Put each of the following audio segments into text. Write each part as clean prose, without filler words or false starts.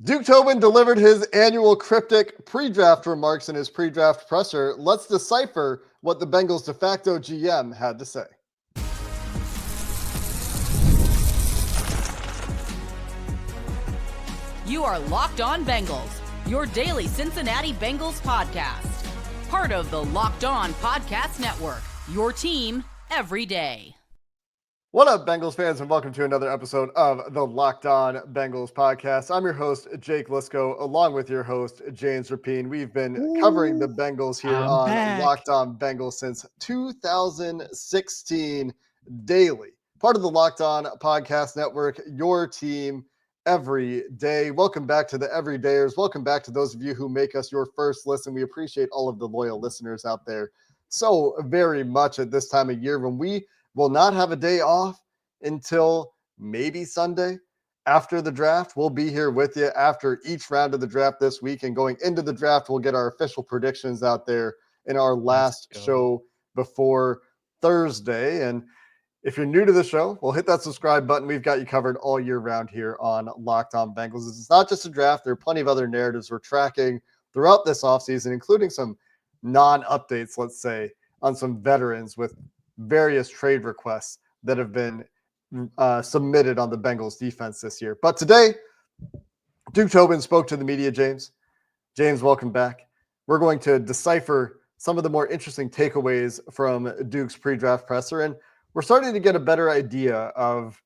Duke Tobin delivered his annual cryptic pre-draft remarks in his pre-draft presser. Let's decipher what the Bengals de facto GM had to say. You are Locked On Bengals, your daily Cincinnati Bengals podcast. Part of the Locked On Podcast Network, your team every day. What up, Bengals fans, and welcome to another episode of the Locked On Bengals podcast. I'm your host, Jake Liscow, along with your host, James Rapien. We've been covering the Bengals here on Locked On Bengals since 2016 daily. Part of the Locked On Podcast Network, your team every day. Welcome back to the everydayers. Welcome back to those of you who make us your first listen. We appreciate all of the loyal listeners out there so very much at this time of year when we will not have a day off until maybe Sunday after the draft. We'll be here with you after each round of the draft this week, and going into the draft, we'll get our official predictions out there in our last show before Thursday. And if you're new to the show, well, hit that subscribe button. We've got you covered all year round here on Locked On Bengals. It's not just a draft. There are plenty of other narratives we're tracking throughout this offseason, including some non-updates, let's say, on some veterans with various trade requests that have been submitted on the Bengals defense this year. But today, Duke Tobin spoke to the media, James. James, welcome back. We're going to decipher some of the more interesting takeaways from Duke's pre-draft presser, and we're starting to get a better idea of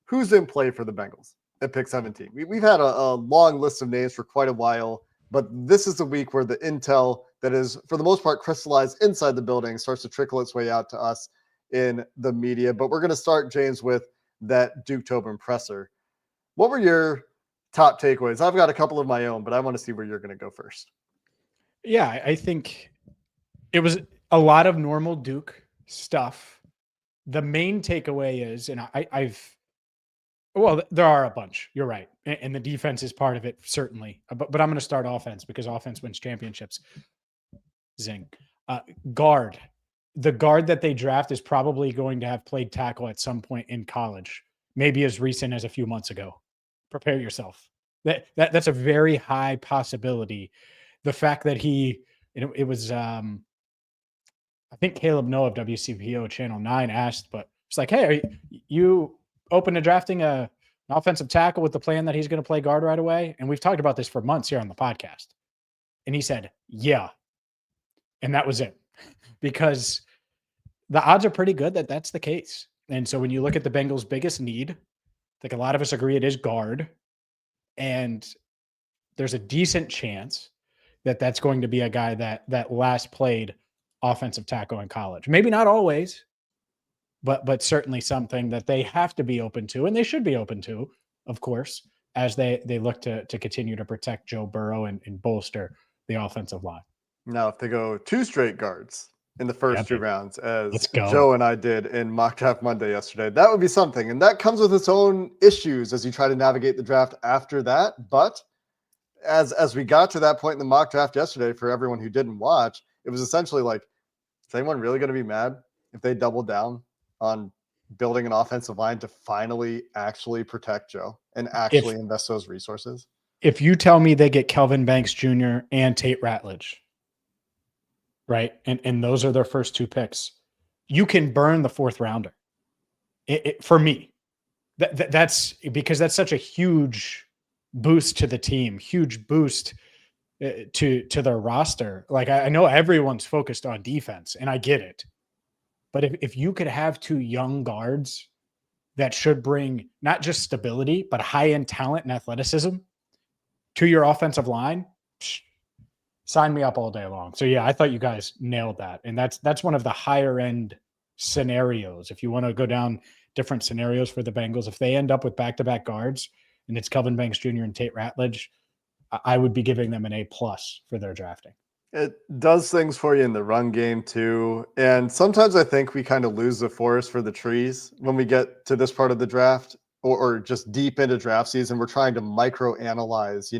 who's in play for the Bengals at pick 17. We've had a long list of names for quite a while, but this is the week where the intel that is, for the most part, crystallized inside the building starts to trickle its way out to us in the media. But we're going to start, James, with that Duke Tobin presser. What were your top takeaways? I've got a couple of my own, but I want to see where you're going to go first. Yeah, I think it was a lot of normal Duke stuff. The main takeaway is, and there are a bunch. You're right. And the defense is part of it, certainly. But I'm going to start offense because offense wins championships. Zing. Guard. The guard that they draft is probably going to have played tackle at some point in college, maybe as recent as a few months ago. Prepare yourself. That's a very high possibility. The fact that it was, I think Caleb Noah of WCPO Channel 9 asked, but it's like, hey, are you open to drafting an offensive tackle with the plan that he's going to play guard right away? And we've talked about this for months here on the podcast. And he said, yeah. And that was it, because the odds are pretty good that that's the case. And so when you look at the Bengals' biggest need, I think a lot of us agree it is guard. And there's a decent chance that that's going to be a guy that last played offensive tackle in college. Maybe not always, but certainly something that they have to be open to, and they should be open to, of course, as they look to continue to protect Joe Burrow and bolster the offensive line. Now, if they go two straight guards in the first two rounds, as Joe and I did in Mock Draft Monday yesterday, that would be something. And that comes with its own issues as you try to navigate the draft after that. But as we got to that point in the mock draft yesterday, for everyone who didn't watch, it was essentially like, is anyone really going to be mad if they double down on building an offensive line to finally actually protect Joe and actually invest those resources? If you tell me they get Kelvin Banks Jr. and Tate Ratledge, right, and those are their first two picks, you can burn the fourth rounder. For me, that's because that's such a huge boost to the team, huge boost to their roster. Like, I know everyone's focused on defense, and I get it. But if you could have two young guards that should bring not just stability, but high-end talent and athleticism to your offensive line, sign me up all day long. So, yeah, I thought you guys nailed that. And that's one of the higher-end scenarios. If you want to go down different scenarios for the Bengals, if they end up with back-to-back guards and it's Kelvin Banks Jr. and Tate Ratledge, I would be giving them an A+ for their drafting. It does things for you in the run game too. And sometimes I think we kind of lose the forest for the trees when we get to this part of the draft, or just deep into draft season. We're trying to micro-analyze,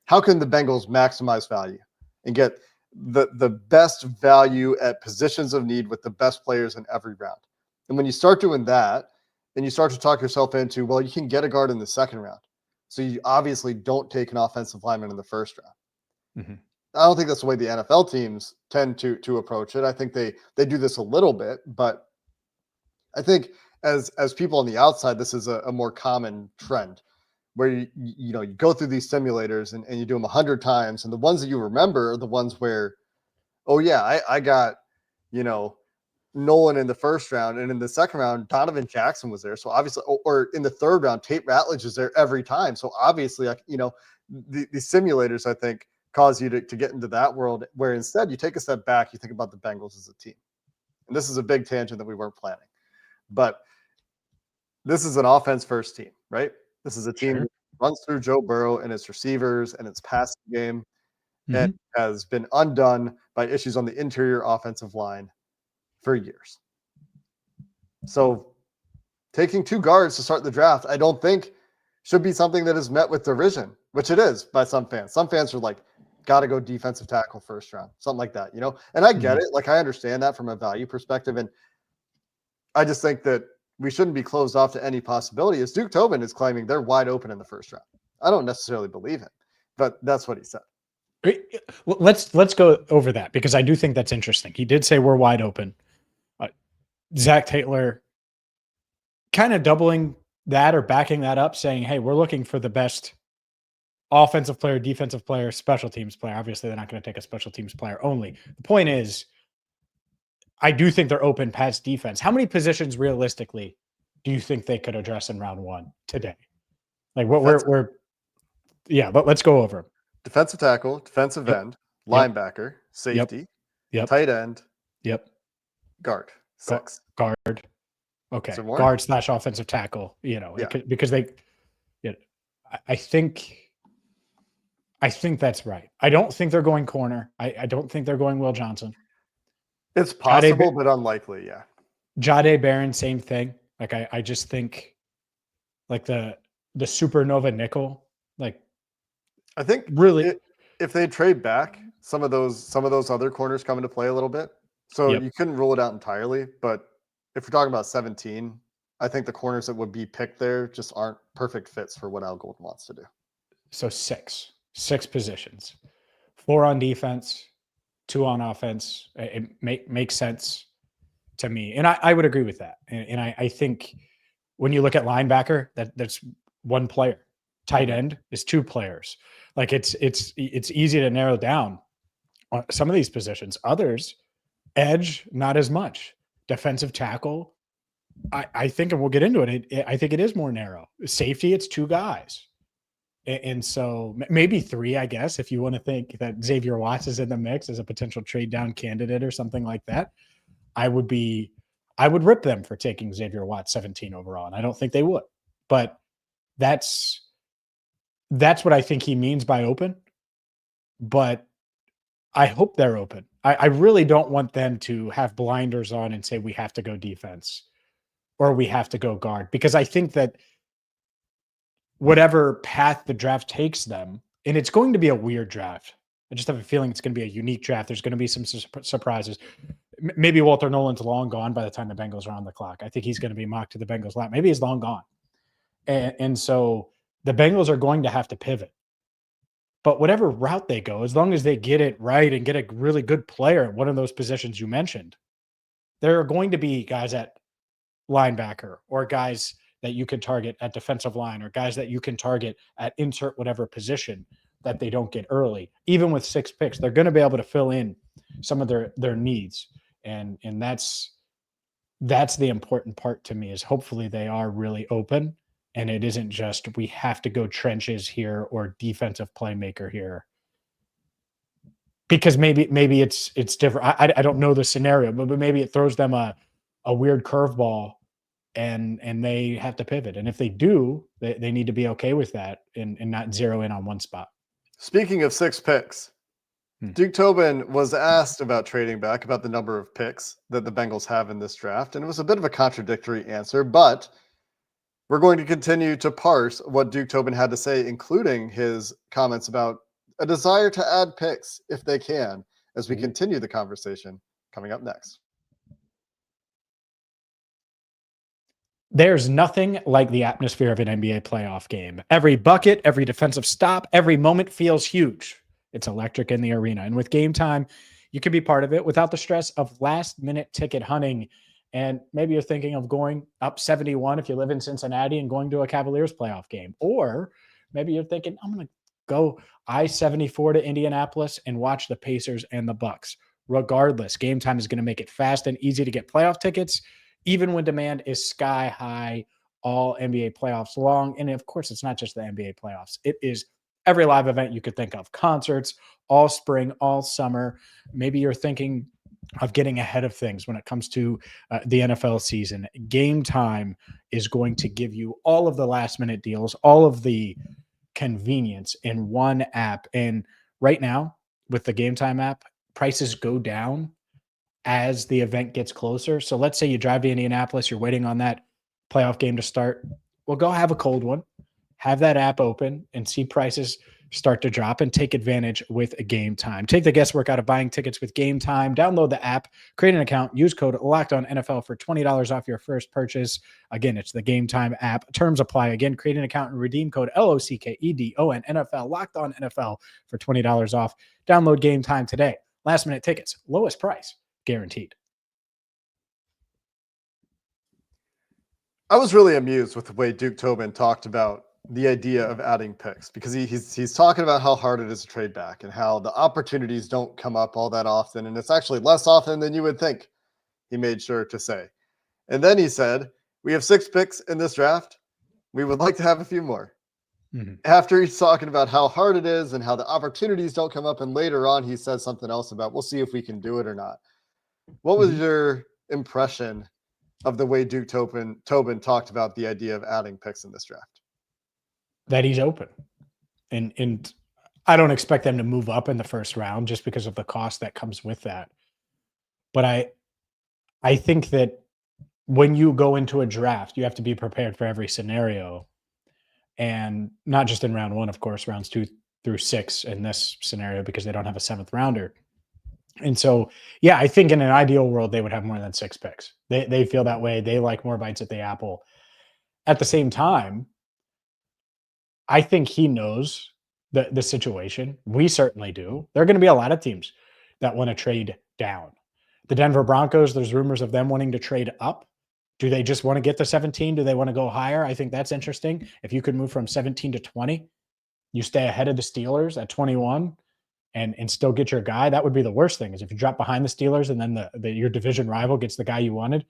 how can the Bengals maximize value and get the best value at positions of need with the best players in every round. And when you start doing that, and you start to talk yourself into, well, you can get a guard in the second round, So you obviously don't take an offensive lineman in the first round. Mm-hmm. I don't think that's the way the NFL teams tend to approach it. I think they do this a little bit, but I think as people on the outside, this is a more common trend where you go through these simulators and you do them 100 times, and the ones that you remember are the ones where, oh yeah, I got Nolan in the first round, and in the second round, Donovan Jackson was there. So obviously, or in the third round, Tate Ratledge is there every time. So obviously, the simulators, I think, cause you to get into that world where instead you take a step back, you think about the Bengals as a team. And this is a big tangent that we weren't planning, but this is an offense first team, right? This is a team that runs through Joe Burrow and its receivers and its passing game, and has been undone by issues on the interior offensive line for years. So taking 2 guards to start the draft, I don't think should be something that is met with derision, which it is by some fans. Some fans are like, got to go defensive tackle first round, something like that, And I get it. Like, I understand that from a value perspective. And I just think that we shouldn't be closed off to any possibility. As Duke Tobin is claiming they're wide open in the first round. I don't necessarily believe him, but that's what he said. Let's go over that, because I do think that's interesting. He did say we're wide open. Zach Taylor kind of doubling that or backing that up, saying, hey, we're looking for the best offensive player, defensive player, special teams player. Obviously, they're not going to take a special teams player only. The point is, I do think they're open past defense. How many positions realistically do you think they could address in round 1 today? Like what but let's go over them. Defensive tackle, defensive end, linebacker, safety, tight end, guard, 6. Guard. Okay. Guard / offensive tackle, because they, I think that's right. I don't think they're going corner. I don't think they're going Will Johnson. It's possible, but unlikely. Yeah. Jahdae Barron, same thing. Like, I just think like the supernova nickel, like, I think really if they trade back, some of those other corners come into play a little bit. So you couldn't rule it out entirely, but if we're talking about 17, I think the corners that would be picked there just aren't perfect fits for what Al Golden wants to do. So 6 positions, 4 on defense, 2 on offense. It makes sense to me. And I would agree with that. And I think when you look at linebacker, that's 1 player. Tight end is 2 players. Like, it's easy to narrow down on some of these positions. Others, edge, not as much. Defensive tackle, I think, and we'll get into it, I think it is more narrow. Safety, it's 2 guys. And so maybe 3, I guess, if you want to think that Xavier Watts is in the mix as a potential trade down candidate or something like that. I would rip them for taking Xavier Watts 17 overall. And I don't think they would, but that's what I think he means by open. But I hope they're open. I really don't want them to have blinders on and say we have to go defense or we have to go guard, because I think that whatever path the draft takes them, and it's going to be a weird draft. I just have a feeling it's going to be a unique draft. There's going to be some surprises. Maybe Walter Nolan's long gone by the time the Bengals are on the clock. I think he's going to be mocked to the Bengals lap. Maybe he's long gone. And so the Bengals are going to have to pivot. But whatever route they go, as long as they get it right and get a really good player at one of those positions you mentioned, there are going to be guys at linebacker or guys that you can target at defensive line or guys that you can target at insert whatever position that they don't get early. Even with 6 picks, they're going to be able to fill in some of their needs. And that's the important part to me, is hopefully they are really open and it isn't just we have to go trenches here or defensive playmaker here. Because maybe it's different. I don't know the scenario, but maybe it throws them a weird curveball and they have to pivot. And if they do, they need to be okay with that and not zero in on one spot. Speaking of 6 picks, Duke Tobin was asked about trading back, about the number of picks that the Bengals have in this draft, and it was a bit of a contradictory answer, but we're going to continue to parse what Duke Tobin had to say, including his comments about a desire to add picks if they can, as we continue the conversation coming up next. There's nothing like the atmosphere of an NBA playoff game. Every bucket, every defensive stop, every moment feels huge. It's electric in the arena. And with Game Time, you can be part of it without the stress of last minute ticket hunting. And maybe you're thinking of going up 71 if you live in Cincinnati and going to a Cavaliers playoff game. Or maybe you're thinking, I'm going to go I-74 to Indianapolis and watch the Pacers and the Bucks. Regardless, Game Time is going to make it fast and easy to get playoff tickets, even when demand is sky high all NBA playoffs long. And of course, it's not just the NBA playoffs. It is every live event you could think of, concerts, all spring, all summer. Maybe you're thinking of getting ahead of things when it comes to the NFL season. Game Time is going to give you all of the last minute deals, all of the convenience in one app. And right now, with the Game Time app, prices go down as the event gets closer. So let's say you drive to Indianapolis, you're waiting on that playoff game to start. Well, go have a cold one, have that app open and see prices start to drop and take advantage with a Game Time. Take the guesswork out of buying tickets with Game Time. Download the app, create an account, use code LOCKEDONNFL for $20 off your first purchase. Again, it's the Game Time app. Terms apply. Again, create an account and redeem code LOCKEDON NFL, Locked On NFL for $20 off. Download Game Time today. Last minute tickets, lowest price guaranteed. I was really amused with the way Duke Tobin talked about the idea of adding picks, because he's talking about how hard it is to trade back and how the opportunities don't come up all that often. And it's actually less often than you would think, he made sure to say. And then he said, we have 6 picks in this draft. We would like to have a few more. Mm-hmm. After he's talking about how hard it is and how the opportunities don't come up. And later on, he said something else about, we'll see if we can do it or not. What was your impression of the way Duke Tobin talked about the idea of adding picks in this draft? That he's open. And I don't expect them to move up in the first round just because of the cost that comes with that. But I think that when you go into a draft, you have to be prepared for every scenario. And not just in round 1, of course, rounds 2 through 6 in this scenario, because they don't have a 7th rounder. And so, yeah, I think in an ideal world, they would have more than 6 picks. They feel that way. They like more bites at the apple. At the same time, I think he knows the situation. We certainly do. There are going to be a lot of teams that want to trade down. The Denver Broncos, there's rumors of them wanting to trade up. Do they just want to get to 17? Do they want to go higher? I think that's interesting. If you could move from 17 to 20, you stay ahead of the Steelers at 21 and still get your guy. That would be the worst thing, is if you drop behind the Steelers and then your division rival gets the guy you wanted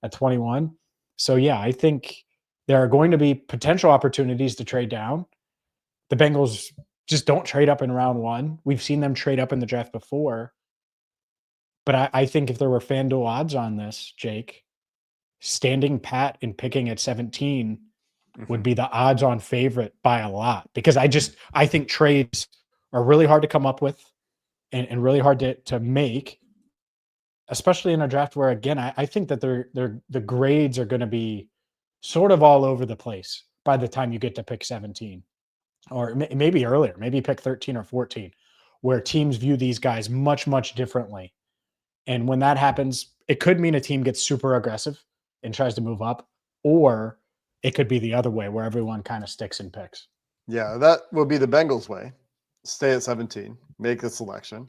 at 21. So, yeah, I think there are going to be potential opportunities to trade down. The Bengals just don't trade up in round 1. We've seen them trade up in the draft before. But I think if there were FanDuel odds on this, Jake, standing pat and picking at 17 would be the odds on favorite by a lot, because I think trades are really hard to come up with and really hard to make, especially in a draft where, again, I think that the grades are going to be sort of all over the place by the time you get to pick 17, or maybe earlier, maybe pick 13 or 14, where teams view these guys much, much differently. And when that happens, it could mean a team gets super aggressive and tries to move up, or it could be the other way where everyone kind of sticks and picks. Yeah, that will be the Bengals way. Stay at 17, make the selection.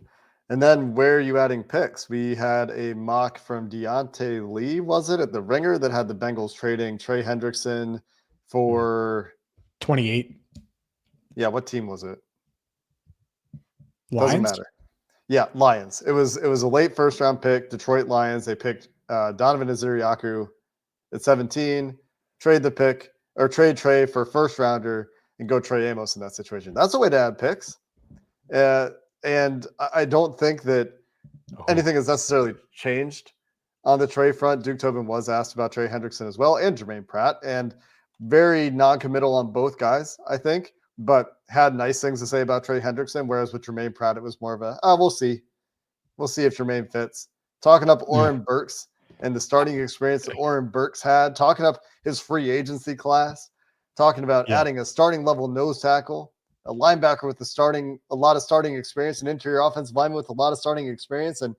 And then where are you adding picks? We had a mock from Deontay Lee, was it, at the Ringer, that had the Bengals trading Trey Hendrickson for 28. Yeah, what team was it? Lions? Doesn't matter. Yeah, Lions. It was a late first round pick, Detroit Lions. They picked Donovan Iziriaku at 17, trade the pick, or trade Trey for first rounder and go Trey Amos in that situation. That's a way to add picks. And I don't think that anything has necessarily changed on the Trey front. Duke Tobin was asked about Trey Hendrickson as well, and Jermaine Pratt, and very non-committal on both guys, I think, but had nice things to say about Trey Hendrickson, whereas with Jermaine Pratt, it was more of a, we'll see. We'll see if Jermaine fits. Talking up Oren Burks and the starting experience that Oren Burks had, talking up his free agency class, talking about adding a starting level nose tackle, a linebacker with a lot of starting experience, an interior offensive lineman with a lot of starting experience, and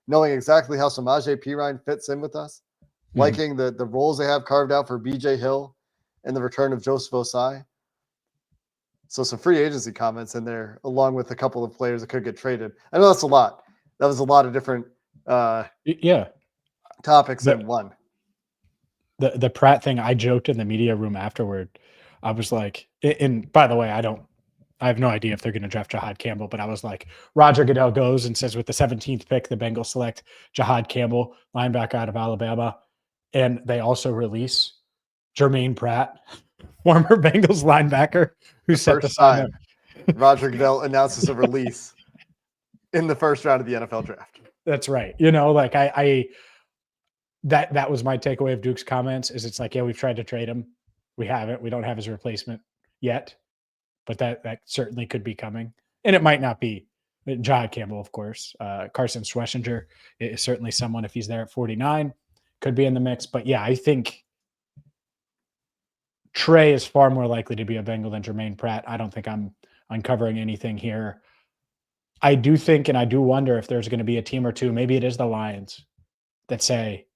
knowing exactly how Samaje Perine fits in with us. liking the roles they have carved out for BJ Hill and the return of Joseph Osai. So some free agency comments in there, along with a couple of players that could get traded. I know that's a lot. That was a lot of different topics in one. The Pratt thing, I joked in the media room afterward. I was like, and by the way, I have no idea if they're going to draft Jahad Campbell, but I was like, Roger Goodell goes and says with the 17th pick, the Bengals select Jahad Campbell, linebacker out of Alabama. And they also release Jermaine Pratt, former Bengals linebacker who set the sign. Roger Goodell announces a release in the first round of the NFL draft. That's right. You know, like that was my takeaway of Duke's comments is it's like, yeah, we've tried to trade him. We haven't. We don't have his replacement yet, but that certainly could be coming. And it might not be Jahad Campbell, of course. Carson Schwessinger is certainly someone, if he's there at 49, could be in the mix. But yeah, I think Trey is far more likely to be a Bengal than Jermaine Pratt. I don't think I'm uncovering anything here. I do think, and I do wonder if there's going to be a team or two, maybe it is the Lions, that say,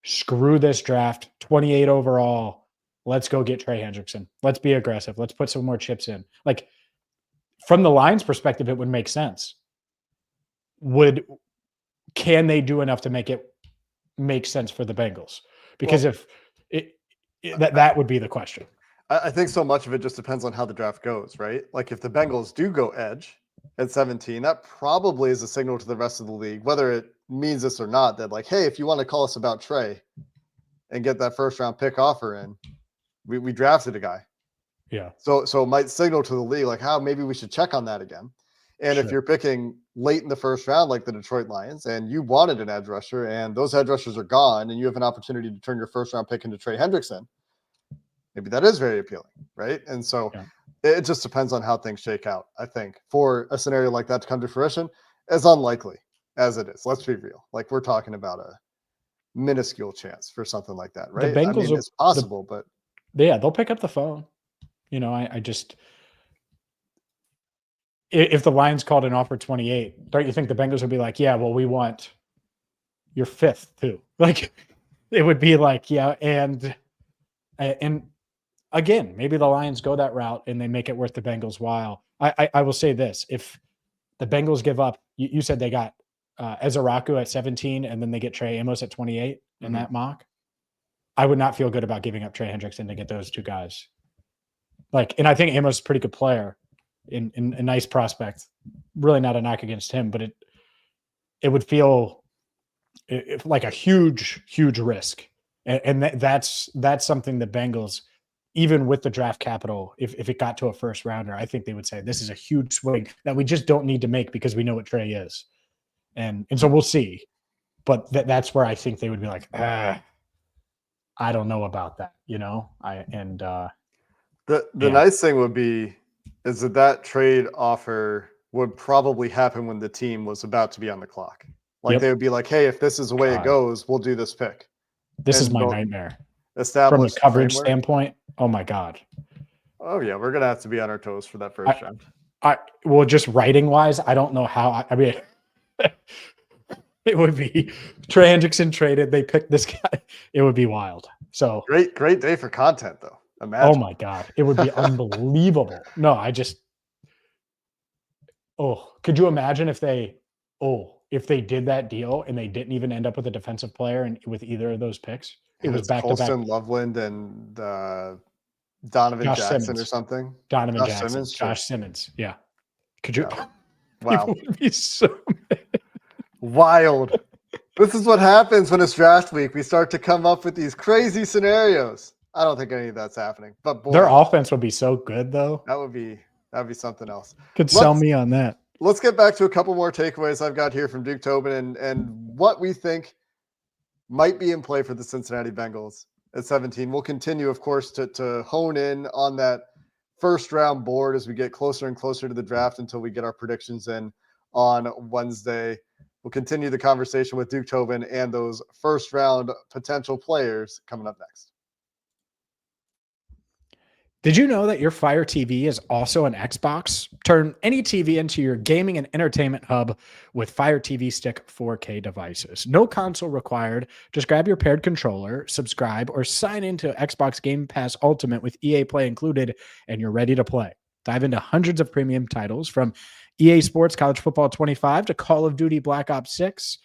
screw this draft, 28 overall. Let's go get Trey Hendrickson. Let's be aggressive. Let's put some more chips in. Like, from the Lions' perspective, it would make sense. Can they do enough to make it make sense for the Bengals? Because that would be the question. I think so much of it just depends on how the draft goes, right? Like if the Bengals do go edge at 17, that probably is a signal to the rest of the league, whether it means this or not, that like, hey, if you want to call us about Trey and get that first round pick offer in, we drafted a guy. Yeah. So it might signal to the league like how maybe we should check on that again. And if you're picking late in the first round, like the Detroit Lions, and you wanted an edge rusher and those edge rushers are gone and you have an opportunity to turn your first round pick into Trey Hendrickson, maybe that is very appealing, right? And so it just depends on how things shake out. I think for a scenario like that to come to fruition, as unlikely as it is, let's be real. Like we're talking about a minuscule chance for something like that, right? The Bengals it's possible, but they'll pick up the phone. You know, I just, if the Lions called an offer 28, don't you think the Bengals would be like, yeah, well, we want your fifth too? Like it would be like, yeah. And again, maybe the Lions go that route and they make it worth the Bengals' while. I will say this. If the Bengals give up, you said they got Ezeraku at 17 and then they get Trey Amos at 28 in that mock. I would not feel good about giving up Trey Hendrickson to get those two guys. Like, and I think Amos is a pretty good player in a nice prospect. Really not a knock against him, but it would feel like a huge, huge risk. And that's something the Bengals, even with the draft capital, if it got to a first rounder, I think they would say this is a huge swing that we just don't need to make because we know what Trey is. And so we'll see. But that's where I think they would be like, I don't know about that, you know? The nice thing would be is that trade offer would probably happen when the team was about to be on the clock. Like they would be like, hey, if this is the way it goes, we'll do this pick. This is my nightmare. From a coverage standpoint, oh my God. Oh yeah, we're gonna have to be on our toes for that first round. Well, just writing wise, I don't know how. I mean, it would be Trey Hendrickson traded. They picked this guy. It would be wild. So great day for content though. Imagine. Oh my God, it would be unbelievable. No, could you imagine if they did that deal and they didn't even end up with a defensive player and with either of those picks? It was back to back. Loveland and Donovan Jackson Simmons. Or something. Donovan Jackson. Simmons, Josh Simmons. Yeah. Could you? Yeah. Wow. It would be so wild. This is what happens when it's draft week. We start to come up with these crazy scenarios. I don't think any of that's happening. But boy, their offense would be so good, though. That'd be something else. Could sell me on that. Let's get back to a couple more takeaways I've got here from Duke Tobin and what we think might be in play for the Cincinnati Bengals at 17. We'll continue, of course, to hone in on that first round board as we get closer and closer to the draft until we get our predictions in on Wednesday. We'll continue the conversation with Duke Tobin and those first round potential players coming up next. Did you know that your Fire TV is also an Xbox? Turn any TV into your gaming and entertainment hub with Fire TV Stick 4K devices. No console required. Just grab your paired controller, subscribe, or sign into Xbox Game Pass Ultimate with EA Play included, and you're ready to play. Dive into hundreds of premium titles from EA Sports College Football 25 to Call of Duty Black Ops 6.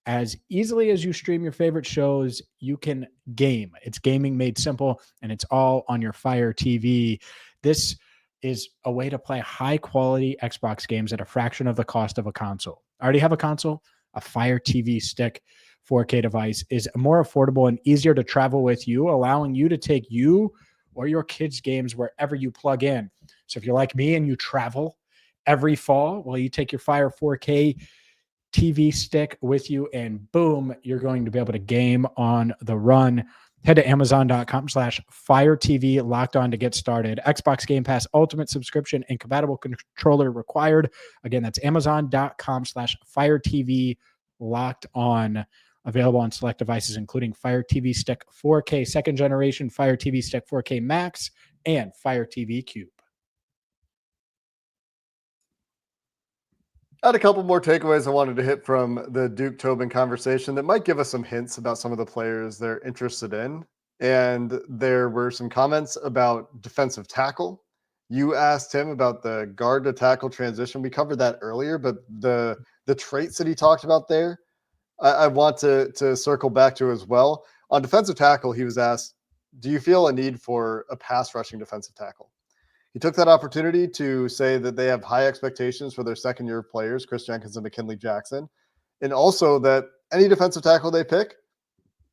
As easily as you stream your favorite shows, you can game. It's gaming made simple, and it's all on your Fire TV. This is a way to play high quality Xbox games at a fraction of the cost of a console. Already have a console? A Fire TV Stick 4K device is more affordable and easier to travel with you, allowing you to take you or your kids' games wherever you plug in. So if you're like me and you travel every fall, well, you take your Fire 4K TV stick with you, and boom, you're going to be able to game on the run. Head to Amazon.com/Fire TV Locked On to get started. Xbox Game Pass Ultimate subscription and compatible controller required. Again, that's Amazon.com/Fire TV Locked On. Available on select devices, including Fire TV Stick 4K second generation, Fire TV Stick 4K Max, and Fire TV Cube. I had a couple more takeaways I wanted to hit from the Duke Tobin conversation that might give us some hints about some of the players they're interested in. And there were some comments about defensive tackle. You asked him about the guard to tackle transition. We covered that earlier, but the traits that he talked about there, I want to circle back to as well. On defensive tackle, he was asked, do you feel a need for a pass rushing defensive tackle? He took that opportunity to say that they have high expectations for their second-year players, Chris Jenkins and McKinley Jackson, and also that any defensive tackle they pick,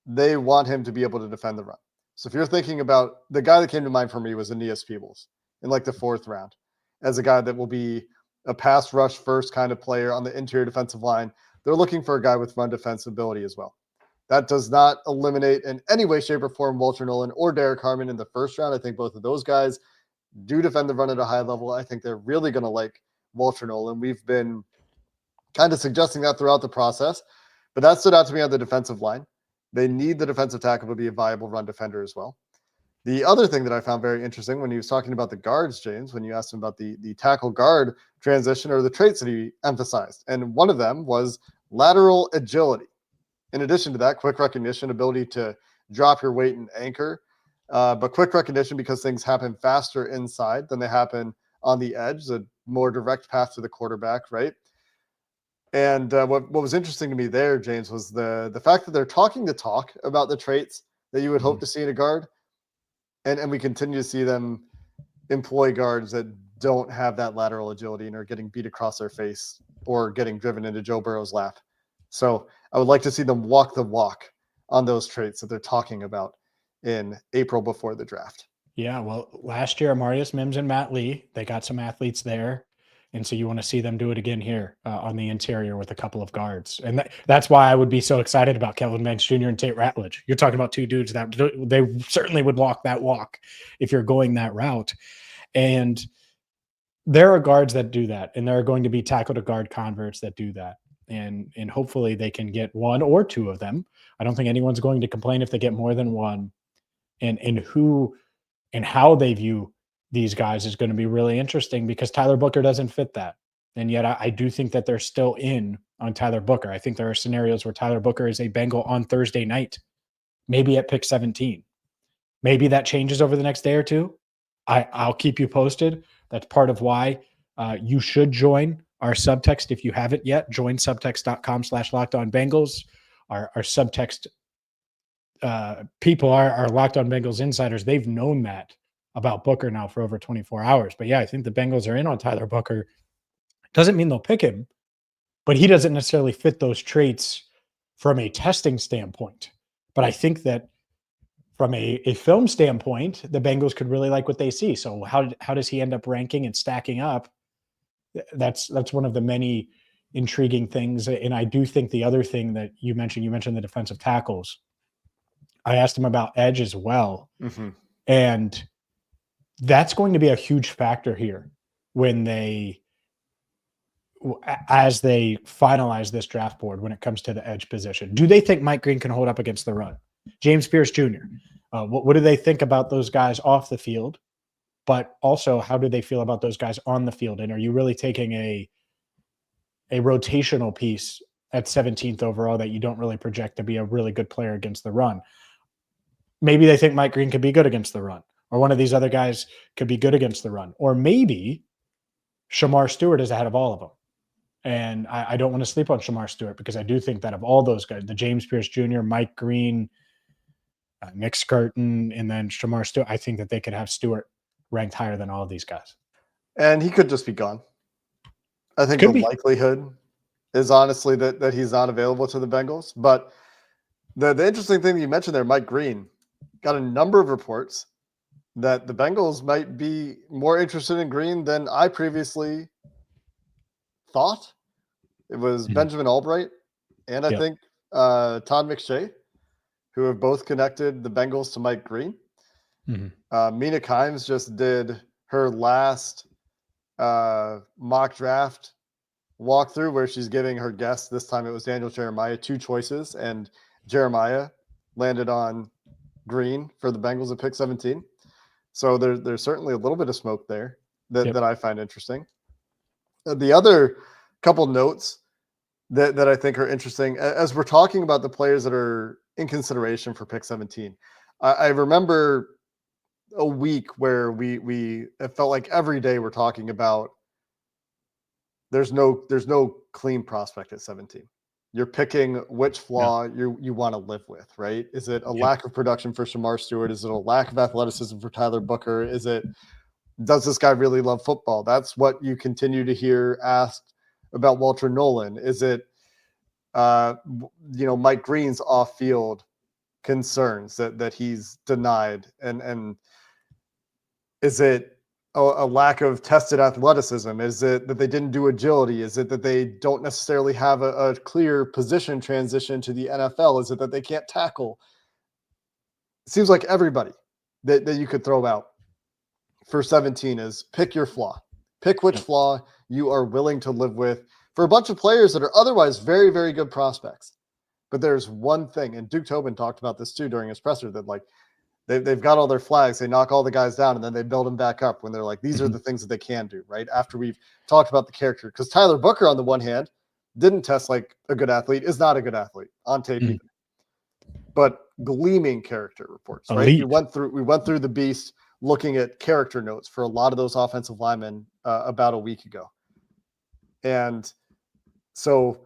they want him to be able to defend the run. So if you're thinking about the guy that came to mind for me was Aeneas Peebles in like the 4th round as a guy that will be a pass rush first kind of player on the interior defensive line. They're looking for a guy with run defense ability as well. That does not eliminate in any way, shape, or form Walter Nolan or Derek Harmon in the 1st round. I think both of those guys do defend the run at a high level. I think they're really going to like Walter Nolan. We've been kind of suggesting that throughout the process, but that stood out to me on the defensive line. They need the defensive tackle to be a viable run defender as well. The other thing that I found very interesting when he was talking about the guards, James, when you asked him about the tackle guard transition or the traits that he emphasized, and one of them was lateral agility. In addition to that, quick recognition, ability to drop your weight and anchor, but quick recognition because things happen faster inside than they happen on the edge, a more direct path to the quarterback, right? And what was interesting to me there, James, was the fact that they're talking the talk about the traits that you would hope to see in a guard, and we continue to see them employ guards that don't have that lateral agility and are getting beat across their face or getting driven into Joe Burrow's lap. So I would like to see them walk the walk on those traits that they're talking about in April before the draft. Yeah, well, last year, Amarius Mims and Matt Lee, they got some athletes there. And so you want to see them do it again here on the interior with a couple of guards. And that's why I would be so excited about Kelvin Banks Jr. and Tate Ratledge. You're talking about two dudes that they certainly would walk that walk if you're going that route. And there are guards that do that. And there are going to be tackle to guard converts that do that. And hopefully they can get one or two of them. I don't think anyone's going to complain if they get more than one. And who and how they view these guys is going to be really interesting because Tyler Booker doesn't fit that. And yet I do think that they're still in on Tyler Booker. I think there are scenarios where Tyler Booker is a Bengal on Thursday night, maybe at pick 17. Maybe that changes over the next day or two. I'll keep you posted. That's part of why you should join our Subtext if you haven't yet. Join subtext.com/LockedOnBengals. Our Subtext people are Locked On Bengals insiders. They've known that about Booker now for over 24 hours. But yeah, I think the Bengals are in on Tyler Booker. Doesn't mean they'll pick him, but he doesn't necessarily fit those traits from a testing standpoint. But I think that from a film standpoint, the Bengals could really like what they see. So how does he end up ranking and stacking up? That's one of the many intriguing things. And I do think the other thing that you mentioned the defensive tackles. I asked him about edge as well. Mm-hmm. And that's going to be a huge factor here as they finalize this draft board when it comes to the edge position. Do they think Mike Green can hold up against the run? James Pierce Jr. What do they think about those guys off the field? but also how do they feel about those guys on the field? And are you really taking a rotational piece at 17th overall that you don't really project to be a really good player against the run? Maybe they think Mike Green could be good against the run, or one of these other guys could be good against the run, or maybe Shamar Stewart is ahead of all of them. And I don't want to sleep on Shamar Stewart, because I do think that of all those guys, the James Pierce Jr., Mike Green, Nick Skirton, and then Shamar Stewart, I think that they could have Stewart ranked higher than all of these guys. And he could just be gone. I think the likelihood is honestly that he's not available to the Bengals. But the interesting thing you mentioned there, Mike Green, got a number of reports that the Bengals might be more interested in Green than I previously thought. It was Benjamin Albright and I think Todd McShay, who have both connected the Bengals to Mike Green. Mina Kimes just did her last mock draft walkthrough where she's giving her guests, this time it was Daniel Jeremiah, 2 choices, and Jeremiah landed on Green for the Bengals at pick 17. So there's certainly a little bit of smoke there that I find interesting. The other couple notes that I think are interesting, as we're talking about the players that are in consideration for pick 17, I remember a week where it felt like every day we're talking about there's no clean prospect at 17. You're picking which flaw you want to live with, right? Is it a lack of production for Shamar Stewart? Is it a lack of athleticism for Tyler Booker? Does this guy really love football? That's what you continue to hear asked about Walter Nolan. Is it, Mike Green's off-field concerns that he's denied? And is it a lack of tested athleticism? Is it that they didn't do agility? Is it that they don't necessarily have a clear position transition to the NFL? Is it that they can't tackle? It seems like everybody that you could throw out for 17 is pick your flaw. Pick which flaw you are willing to live with for a bunch of players that are otherwise very, very good prospects. But there's one thing, and Duke Tobin talked about this too during his presser, that like they've got all their flags, they knock all the guys down, and then they build them back up when they're like, these are the things that they can do, right? After we've talked about the character. Because Tyler Booker, on the one hand, didn't test like a good athlete, is not a good athlete on tape either. But gleaming character reports, right? We went through the beast looking at character notes for a lot of those offensive linemen about a week ago. And so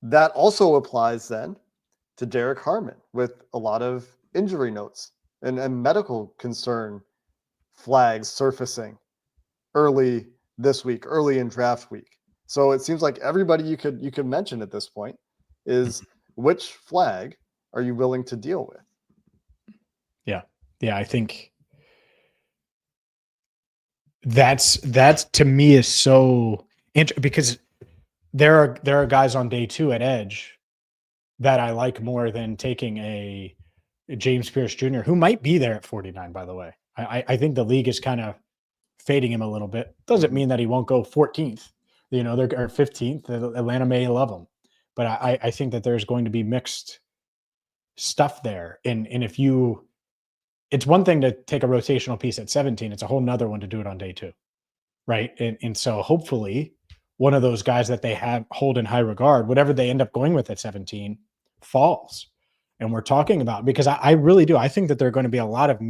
that also applies then to Derek Harmon with a lot of injury notes and medical concern flags surfacing early this week, early in draft week. So it seems like everybody you could mention at this point is which flag are you willing to deal with? Yeah, I think that's to me is so interesting, because there are guys on day 2 at edge that I like more than taking a James Pierce Jr., who might be there at 49, by the way. I think the league is kind of fading him a little bit. Doesn't mean that he won't go 14th, they're 15th. Atlanta may love him, but I think that there's going to be mixed stuff there. And if it's one thing to take a rotational piece at 17, it's a whole nother one to do it on day 2. Right. And so hopefully one of those guys that they hold in high regard, whatever they end up going with at 17, falls. And we're talking about, because I really do. I think that there are going to be a lot of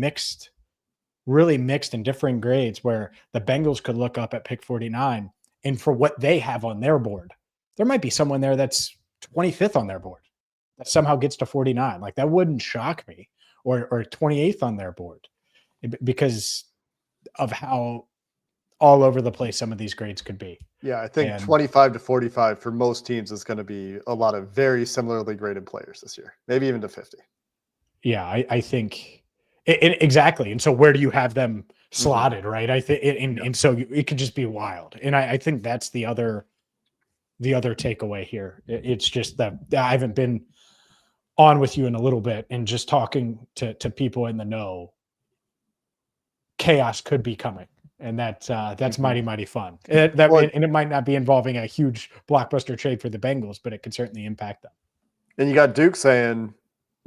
really mixed and differing grades where the Bengals could look up at pick 49, and for what they have on their board, there might be someone there that's 25th on their board that somehow gets to 49. Like, that wouldn't shock me, or 28th on their board, because of how all over the place some of these grades could be. Yeah, I think 25 to 45 for most teams is going to be a lot of very similarly graded players this year, maybe even to 50. Yeah, I think exactly. And so where do you have them slotted, right? I think, and so it could just be wild. And I think that's the other takeaway here. It's just that I haven't been on with you in a little bit, and just talking to people in the know, chaos could be coming. And that's mighty fun. And it might not be involving a huge blockbuster trade for the Bengals, but it could certainly impact them. And you got Duke saying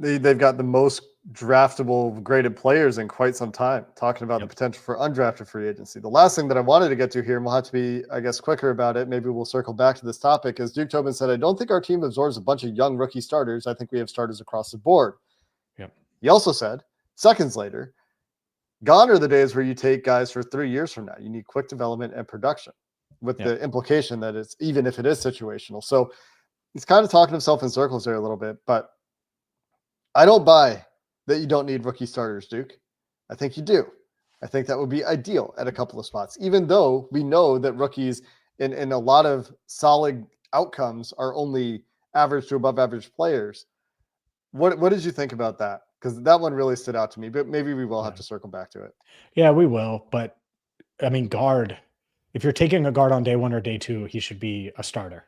they've got the most draftable graded players in quite some time, talking about the potential for undrafted free agency. The last thing that I wanted to get to here, and we'll have to be, I guess, quicker about it. Maybe we'll circle back to this topic, is Duke Tobin said, I don't think our team absorbs a bunch of young rookie starters. I think we have starters across the board. Yep. He also said, seconds later, gone are the days where you take guys for 3 years from now. You need quick development and production, with the implication that it's, even if it is situational. So he's kind of talking himself in circles there a little bit, but I don't buy that you don't need rookie starters, Duke. I think you do. I think that would be ideal at a couple of spots, even though we know that rookies in a lot of solid outcomes are only average to above average players. What did you think about that? Because that one really stood out to me, but maybe we will have to circle back to it. Yeah, we will. But I mean, guard, if you're taking a guard on day 1 or day 2, he should be a starter.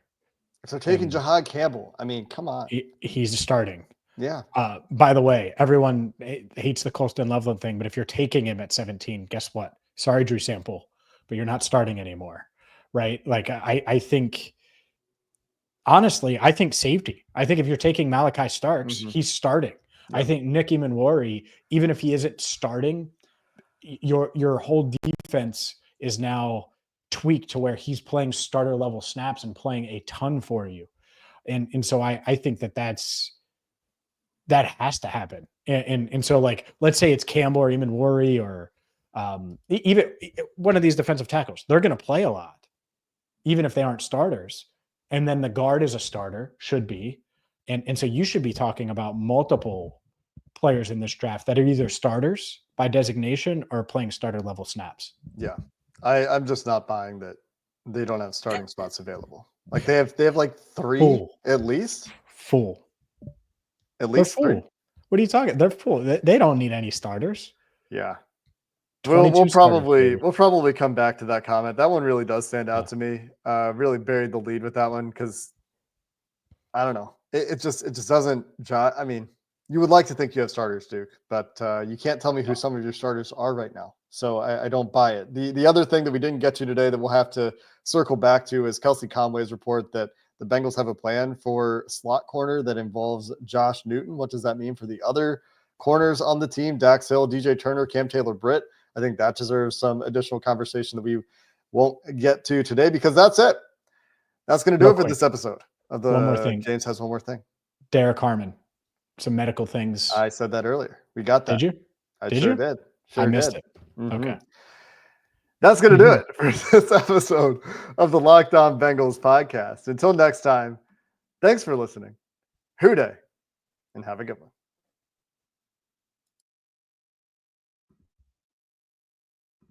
If they're taking Jahad Campbell, I mean, come on. He's starting. Yeah. By the way, everyone hates the Colston Loveland thing, but if you're taking him at 17, guess what? Sorry, Drew Sample, but you're not starting anymore, right? Like I think, honestly, I think safety. I think if you're taking Malachi Starks, he's starting. Yeah. I think Nicky Manwari, even if he isn't starting, your whole defense is now tweaked to where he's playing starter level snaps and playing a ton for you. And so I think that has to happen. And so, like, let's say it's Campbell or even Worry or even one of these defensive tackles, they're going to play a lot, even if they aren't starters. And then the guard is a starter, should be. And so you should be talking about multiple players in this draft that are either starters by designation or playing starter level snaps. Yeah. I'm just not buying that they don't have starting spots available. Like they have like 3 at least. Full. At least they're full. 3. What are you talking? They're full. They don't need any starters. Yeah. We'll probably come back to that comment. That one really does stand out to me. Really buried the lead with that one because I don't know. It just doesn't. I mean, you would like to think you have starters, Duke, but you can't tell me who some of your starters are right now. So I don't buy it. The other thing that we didn't get to today that we'll have to circle back to is Kelsey Conway's report that the Bengals have a plan for slot corner that involves Josh Newton. What does that mean for the other corners on the team? Dax Hill, DJ Turner, Cam Taylor-Britt. I think that deserves some additional conversation that we won't get to today because that's it. That's going to do it for this episode of the one more thing. James has one more thing. Derek Harmon, some medical things. I said that earlier. We got that. Did you? I sure did. I missed it. Okay. That's going to do it for this episode of the Locked On Bengals podcast. Until next time, thanks for listening. Hoo day, and have a good one.